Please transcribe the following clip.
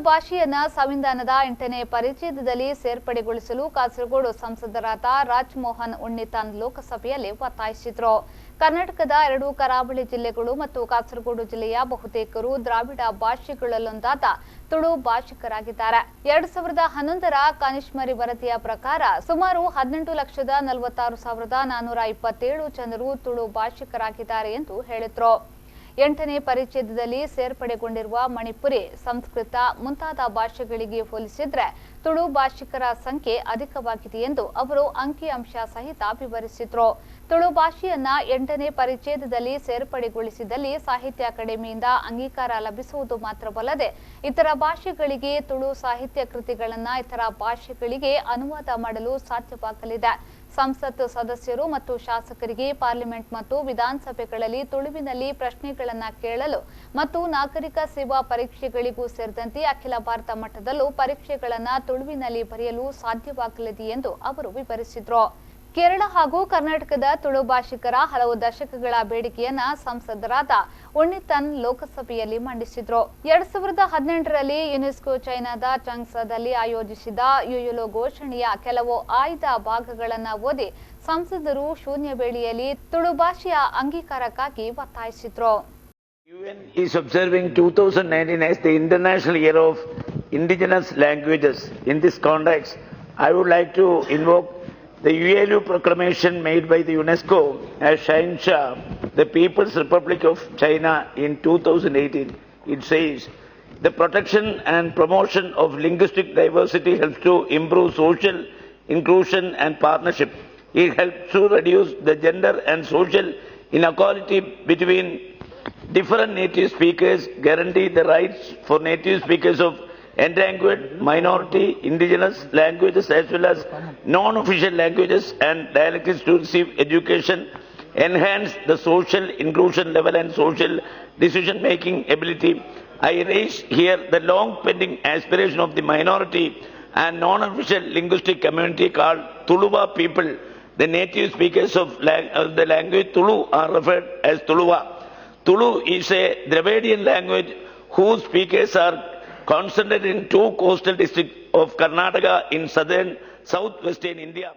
ಭಾಷೆಯನ್ನ ಸಂವಿಧಾನದ 8ನೇ ಪರಿಚ್ಛೇದದಲ್ಲಿ ಸೇರ್ಪಡೆಗೊಳಿಸಲು ಕಾಸರಗೋಡು ಸಂಸದರಾದ ರಾಜಮೋಹನ್ ಉಣ್ಣಿತಾನ್ ಲೋಕಸಭೆಯಲ್ಲಿ ಒತ್ತಾಯಿಸಿದರು. ಕರ್ನಾಟಕದ 2 ಕರಾವಳಿ ಜಿಲ್ಲೆಗಳು ಮತ್ತು ಕಾಸರಗೋಡು ಜಿಲ್ಲೆಯ ಬಹುತೇಕರು ದ್ರಾವಿಡ ಭಾಷೆಗಳಲ್ಲೊಂದಾದ ತುಳು ಭಾಷಿಕರಾಗಿದ್ದಾರೆ. 2011ರ ಕನಿಷ್ಮರಿ ವರದಿಯ ಪ್ರಕಾರ ಸುಮಾರು 18,46,427 ಜನರು ತುಳು ಭಾಷಿಕರಾಗಿದ್ದಾರೆ ಎಂದು ಹೇಳಿದರು. 8ನೇ ಪರಿಚ್ಛೇದದಲ್ಲಿ ಸೇರ್ಪಡೆಗೊಂಡಿರುವ ಮಣಿಪುರಿ, ಸಂಸ್ಕೃತ ಮುಂತಾದ ಭಾಷೆಗಳಿಗೆ ಹೋಲಿಸಿದರೆ ತುಳು ಭಾಷಿಕರ ಸಂಖ್ಯೆ ಅಧಿಕವಾಗಿದೆ ಎಂದು ಅವರು ಅಂಕಿಅಂಶ ಸಹಿತ ವಿವರಿಸಿದರು. ತುಳು ಭಾಷೆಯನ್ನ 8ನೇ ಪರಿಚ್ಛೇದದಲ್ಲಿ ಸೇರ್ಪಡೆಗೊಳಿಸಿದಲ್ಲಿ ಸಾಹಿತ್ಯ ಅಕಾಡೆಮಿಯಿಂದ ಅಂಗೀಕಾರ ಲಭಿಸುವುದು ಮಾತ್ರವಲ್ಲದೆ ಇತರ ಭಾಷೆಗಳಿಗೆ ತುಳು ಸಾಹಿತ್ಯ ಕೃತಿಗಳನ್ನು ಇತರ ಭಾಷೆಗಳಿಗೆ ಅನುವಾದ ಮಾಡಲು ಸಾಧ್ಯವಾಗಲಿದೆ. ಸಂಸತ್ ಸದಸ್ಯರು ಮತ್ತು ಶಾಸಕರಿಗೆ ಪಾರ್ಲಿಮೆಂಟ್ ಮತ್ತು ವಿಧಾನಸಭೆಗಳಲ್ಲಿ ತುಳುವಿನಲ್ಲಿ ಪ್ರಶ್ನೆಗಳನ್ನು ಕೇಳಲು ಮತ್ತು ನಾಗರಿಕ ಸೇವಾ ಪರೀಕ್ಷೆಗಳಿಗೂ ಸೇರಿದಂತೆ ಅಖಿಲ ಭಾರತ ಮಟ್ಟದಲ್ಲೂ ಪರೀಕ್ಷೆಗಳನ್ನು ತುಳುವಿನಲ್ಲಿ ಬರೆಯಲು ಸಾಧ್ಯವಾಗಲಿದೆ ಎಂದು ಅವರು ವಿವರಿಸಿದರು. ಕೇರಳ ಹಾಗೂ ಕರ್ನಾಟಕದ ತುಳು ಭಾಷಿಕರ ಹಲವು ದಶಕಗಳ ಬೇಡಿಕೆಯನ್ನ ಸಂಸದರಾದ ಉಣ್ಣಿತಾನ್ ಲೋಕಸಭೆಯಲ್ಲಿ ಮಂಡಿಸಿದರು. 2018ರಲ್ಲಿ ಯುನೆಸ್ಕೋ ಚೈನಾದ ಚಂಗ್ಸಾದಲ್ಲಿ ಆಯೋಜಿಸಿದ ಯುಯುಲೋ ಘೋಷಣೆಯ ಕೆಲವು ಆಯ್ದ ಭಾಗಗಳನ್ನು ಓದಿ ಸಂಸದರು ಶೂನ್ಯ ವೇಳೆಯಲ್ಲಿ ತುಳು ಭಾಷೆಯ ಅಂಗೀಕಾರಕ್ಕಾಗಿ ಒತ್ತಾಯಿಸಿದರು. UN is observing 2019 as the International Year of Indigenous Languages. In this context, I would like to invoke the ULU proclamation made by the UNESCO as Shahinshah, the People's Republic of China in 2018. It says, the protection and promotion of linguistic diversity helps to improve social inclusion and partnership. It helps to reduce the gender and social inequality between different native speakers, guarantee the rights for native speakers of endangered, minority, indigenous languages as well as non-official languages and dialects to receive education, enhance the social inclusion level and social decision-making ability. I raise here the long-pending aspiration of the minority and non-official linguistic community called Tuluva people. The native speakers of the language Tulu are referred as Tuluva. Tulu is a Dravidian language whose speakers are concentrated in 2 coastal districts of Karnataka in southwestern India.